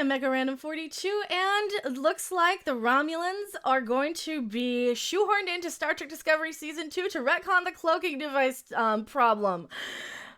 am Mega Random 42, and it looks like the Romulans are going to be shoehorned into Star Trek Discovery Season 2 to retcon the cloaking device problem.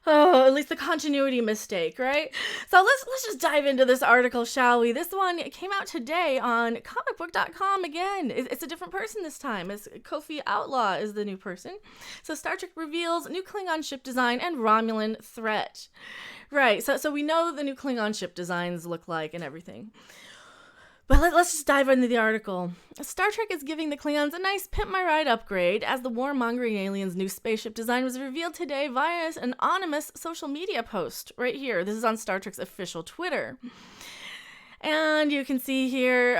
Oh, at least the continuity mistake, right? So let's just dive into this article, shall we? This one came out today on comicbook.com again. It's a different person this time. It's Kofi Outlaw is the new person. So Star Trek reveals new Klingon ship design and Romulan threat. Right, so we know what the new Klingon ship designs look like and everything. But let's just dive into the article. Star Trek is giving the Klingons a nice Pimp My Ride upgrade as the warmongering aliens' new spaceship design was revealed today via an anonymous social media post right here. This is on Star Trek's official Twitter. And you can see here,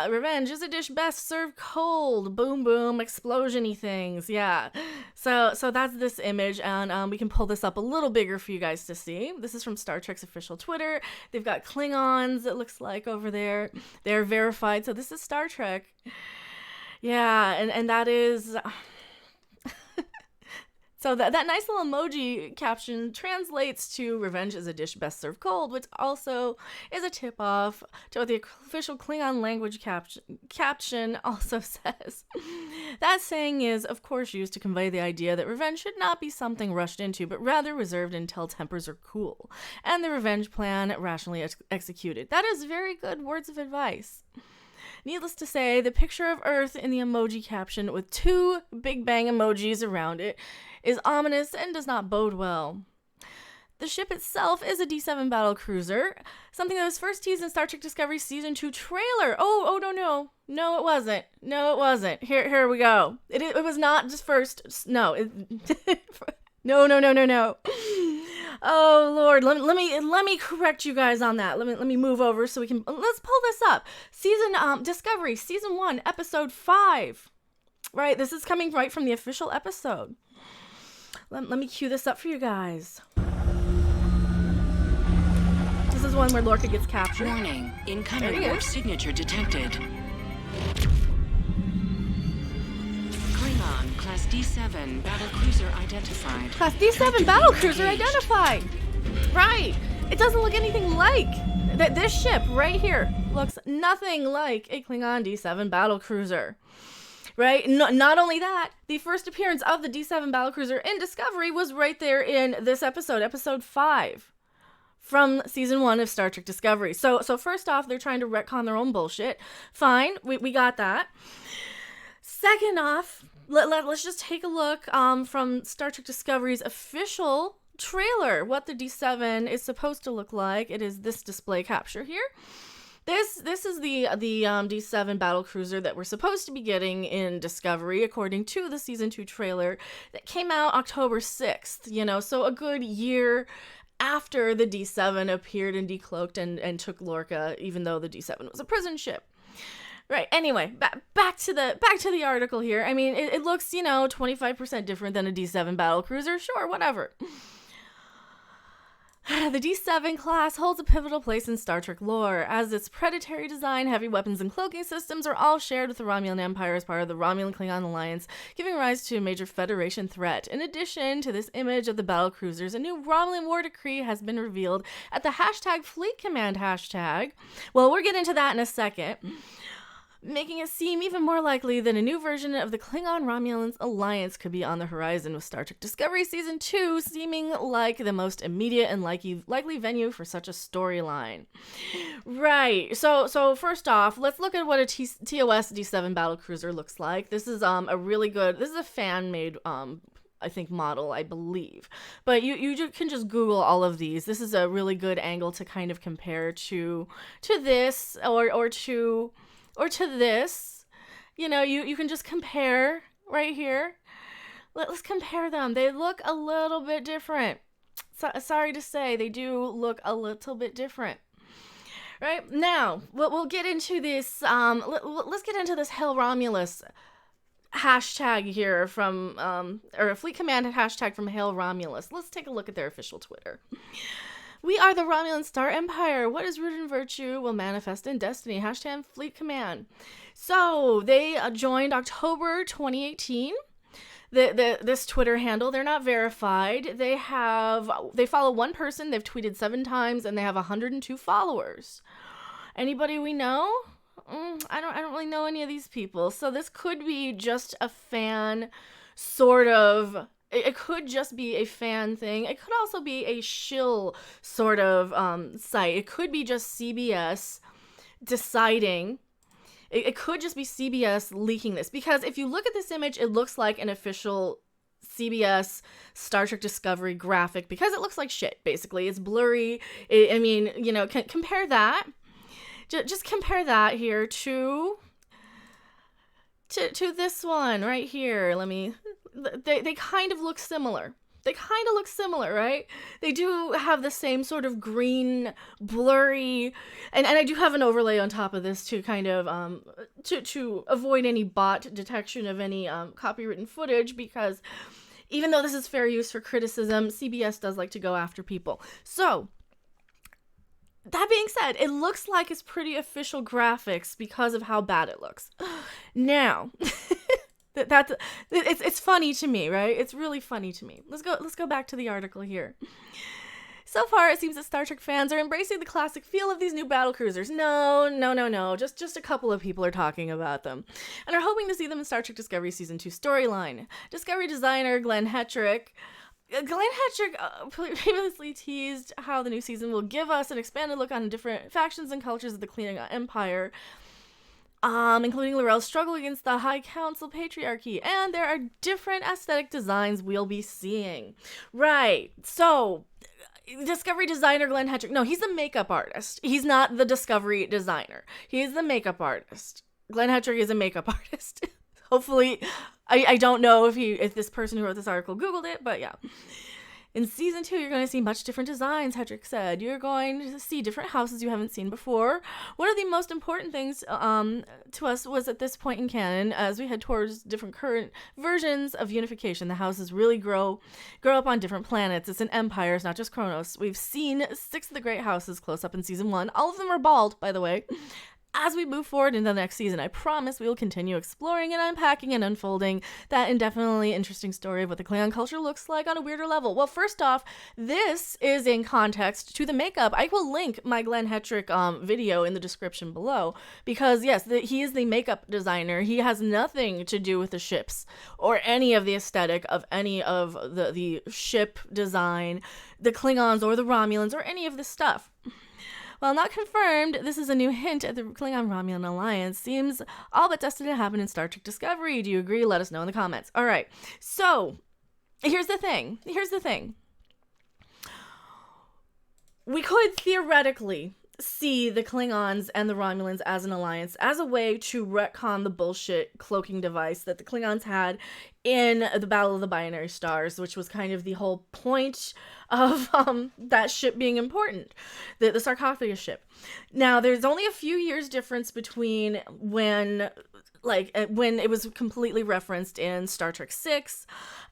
revenge is a dish best served cold. Boom, boom, explosion-y things. Yeah. So that's this image, and we can pull this up a little bigger for you guys to see. This is from Star Trek's official Twitter. They've got Klingons, it looks like, over there. They're verified, so this is Star Trek. Yeah, and that is... So that nice little emoji caption translates to revenge is a dish best served cold, which also is a tip-off to what the official Klingon language caption also says. That saying is, of course, used to convey the idea that revenge should not be something rushed into, but rather reserved until tempers are cool, and the revenge plan rationally executed. That is very good words of advice. Needless to say, the picture of Earth in the emoji caption with two Big Bang emojis around it is ominous and does not bode well. The ship itself is a D7 battle cruiser, something that was first teased in Star Trek Discovery Season 2 trailer. No, it wasn't. Here we go. It was not just first. No. No. Oh Lord, let me correct you guys on that. Let me move over so we can let's pull this up. Discovery Season 1 Episode 5. Right, this is coming right from the official episode. Let me cue this up for you guys. This is one where Lorca gets captured. Warning, incoming warp signature detected. Klingon, Class D7, battlecruiser identified. Class D7 battlecruiser identified! Right! It doesn't look anything like... This ship right here looks nothing like a Klingon D7 battlecruiser. Right? Not only that, the first appearance of the D7 battlecruiser in Discovery was right there in this episode, Episode 5. From Season 1 of Star Trek Discovery. So first off, they're trying to retcon their own bullshit. Fine, we got that. Second off, let's just take a look from Star Trek Discovery's official trailer, what the D7 is supposed to look like. It is this display capture here. This is the D7 battlecruiser that we're supposed to be getting in Discovery, according to the Season 2 trailer that came out October 6th, so a good year after the D7 appeared and decloaked and took Lorca, even though the D7 was a prison ship. Right, anyway, back to the article here. I mean, it looks, 25% different than a D7 battlecruiser. Sure, whatever. The D7 class holds a pivotal place in Star Trek lore, as its predatory design, heavy weapons, and cloaking systems are all shared with the Romulan Empire as part of the Romulan-Klingon alliance, giving rise to a major Federation threat. In addition to this image of the battlecruisers, a new Romulan war decree has been revealed at the #Fleet Command hashtag. Well, we'll get into that in a second. Making it seem even more likely that a new version of the Klingon-Romulan alliance could be on the horizon, with Star Trek Discovery Season 2 seeming like the most immediate and likely venue for such a storyline. Right, so first off, let's look at what a TOS D7 battlecruiser looks like. This is this is a fan-made I think model, I believe. But you can just Google all of these. This is a really good angle to kind of compare to this or to this. You can just compare right here. Let's compare them. They look a little bit different. Sorry to say, they do look a little bit different. Right? Now, we'll get into this, let's get into this Hail Romulus hashtag here from, or a Fleet Command hashtag from Hail Romulus. Let's take a look at their official Twitter. We are the Romulan Star Empire. What is rooted in virtue will manifest in destiny. Hashtag Fleet Command. So they joined October 2018. This Twitter handle, they're not verified. They follow one person. They've tweeted 7 times and they have 102 followers. Anybody we know? I don't really know any of these people. So this could be just a fan sort of. It could just be a fan thing. It could also be a shill sort of site. It could be just CBS deciding. It could just be CBS leaking this, because if you look at this image, it looks like an official CBS Star Trek Discovery graphic, because it looks like shit, basically. It's blurry. I mean, you know, compare that. Just compare that here to this one right here. They kind of look similar. They kind of look similar, right? They do have the same sort of green, blurry, and I do have an overlay on top of this to kind of, to avoid any bot detection of any copywritten footage, because even though this is fair use for criticism, CBS does like to go after people. So, that being said, it looks like it's pretty official graphics because of how bad it looks. Now, it's funny to me, right? It's really funny to me. Let's go back to the article here. So far, it seems that Star Trek fans are embracing the classic feel of these new battlecruisers. No. Just a couple of people are talking about them, and are hoping to see them in Star Trek Discovery Season 2 storyline. Discovery designer Glenn Hetrick previously teased how the new season will give us an expanded look on different factions and cultures of the Klingon Empire, including L'Rell's struggle against the High Council patriarchy, and there are different aesthetic designs we'll be seeing. Right, so Discovery designer Glenn Hetrick, no, he's the makeup artist. He's not the Discovery designer. He is the makeup artist. Glenn Hetrick is a makeup artist. Hopefully, I don't know if this person who wrote this article Googled it, but yeah. In Season 2, you're going to see much different designs, Hetrick said. You're going to see different houses you haven't seen before. One of the most important things to us was at this point in canon, as we head towards different current versions of unification, the houses really grow up on different planets. It's an empire, it's not just Kronos. We've seen 6 of the great houses close up in Season 1. All of them are bald, by the way. As we move forward into the next season, I promise we will continue exploring and unpacking and unfolding that indefinitely interesting story of what the Klingon culture looks like on a weirder level. Well, first off, this is in context to the makeup. I will link my Glenn Hetrick video in the description below, because yes, he is the makeup designer. He has nothing to do with the ships or any of the aesthetic of any of the ship design, the Klingons or the Romulans or any of this stuff. While not confirmed, this is a new hint at the Klingon-Romulan alliance. Seems all but destined to happen in Star Trek Discovery. Do you agree? Let us know in the comments. All right. So, here's the thing. We could theoretically see the Klingons and the Romulans as an alliance as a way to retcon the bullshit cloaking device that the Klingons had in the Battle of the Binary Stars, which was kind of the whole point of that ship being important, the sarcophagus ship. Now, there's only a few years difference between when it was completely referenced in Star Trek VI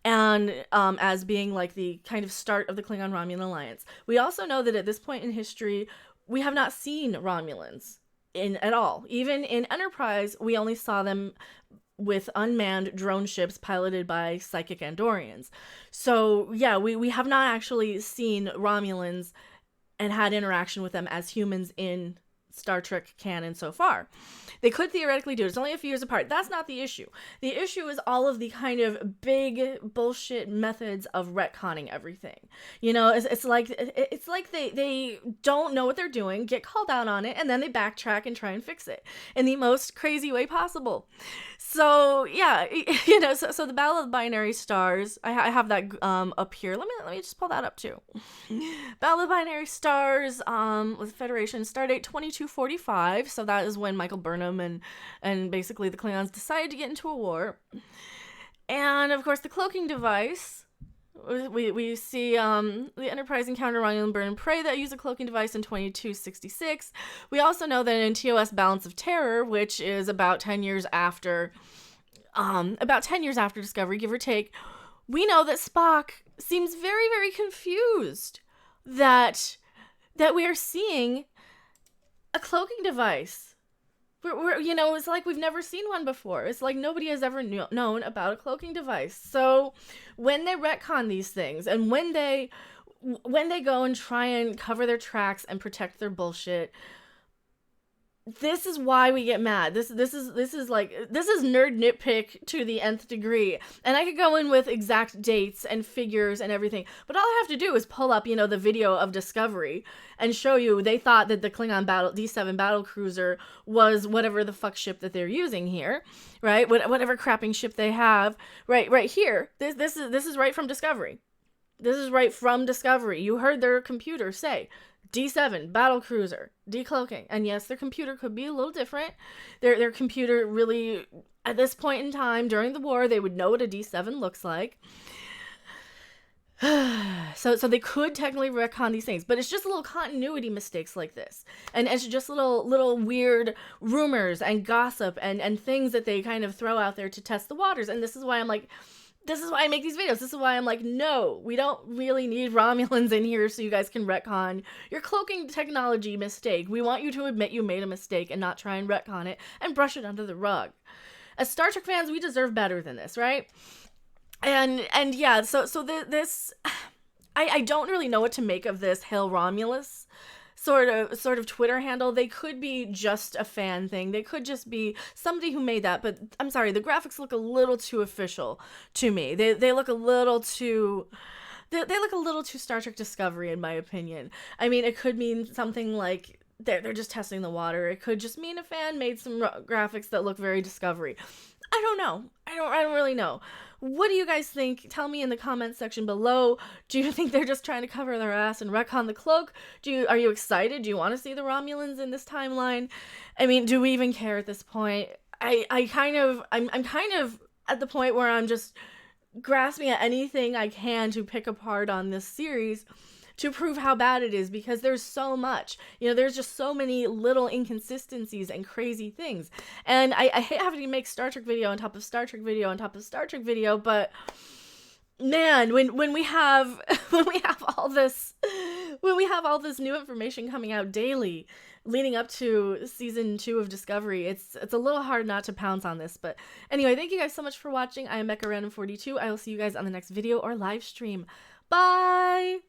and as being like the kind of start of the Klingon-Romulan alliance. We also know that at this point in history, we have not seen Romulans at all. Even in Enterprise, we only saw them with unmanned drone ships piloted by psychic Andorians. So yeah, we have not actually seen Romulans and had interaction with them as humans in Star Trek canon so far. They could theoretically do it. It's only a few years apart. That's not the issue. The issue is all of the kind of big bullshit methods of retconning everything. You know, it's like they don't know what they're doing, get called out on it, and then they backtrack and try and fix it in the most crazy way possible. So yeah, you know, so the Battle of the Binary Stars, I have that up here. Let me just pull that up too. Battle of the Binary Stars with Federation stardate 2245. So that is when Michael Burnham and basically the Klingons decided to get into a war. And of course the cloaking device, we see the Enterprise encounter Romulan burn and prey that use a cloaking device in 2266. We also know that in TOS Balance of Terror, which is about 10 years after Discovery, give or take, we know that Spock seems very, very confused that we are seeing a cloaking device. We're, you know, it's like we've never seen one before. It's like nobody has ever known about a cloaking device. So when they retcon these things and when they go and try and cover their tracks and protect their bullshit, this is why we get mad. This is nerd nitpick to the nth degree. And I could go in with exact dates and figures and everything, but all I have to do is pull up, the video of Discovery and show you they thought that the Klingon D7 battle cruiser was whatever the fuck ship that they're using here, right? Whatever crapping ship they have, right here. This is right from Discovery. This is right from Discovery. You heard their computer say D7 battle cruiser decloaking, and yes, their computer could be a little different. Their computer really, at this point in time during the war, they would know what a D7 looks like. So they could technically retcon these things, but it's just little continuity mistakes like this, and it's just little weird rumors and gossip and things that they kind of throw out there to test the waters. And this is why I'm like, this is why I make these videos. This is why I'm like, no, we don't really need Romulans in here so you guys can retcon your cloaking technology mistake. We want you to admit you made a mistake and not try and retcon it and brush it under the rug. As Star Trek fans, we deserve better than this, right? And yeah, so this, I don't really know what to make of this Hail Romulus sort of Twitter handle. They could be just a fan thing. They could just be somebody who made that, but I'm sorry, the graphics look a little too official to me. They look a little too they look a little too Star Trek Discovery in my opinion. I mean, it could mean something like they're just testing the water. It could just mean a fan made some graphics that look very Discovery. I don't know. I don't really know. What do you guys think? Tell me in the comments section below. Do you think they're just trying to cover their ass and retcon the cloak? Are you excited? Do you want to see the Romulans in this timeline? I mean, do we even care at this point? I'm kind of at the point where I'm just grasping at anything I can to pick apart on this series to prove how bad it is, because there's so much. There's just so many little inconsistencies and crazy things. And I hate having to make Star Trek video on top of Star Trek video on top of Star Trek video, but man, when we have all this new information coming out daily leading up to season 2 of Discovery, it's a little hard not to pounce on this. But anyway, thank you guys so much for watching. I am Becca Random 42. I will see you guys on the next video or live stream. Bye.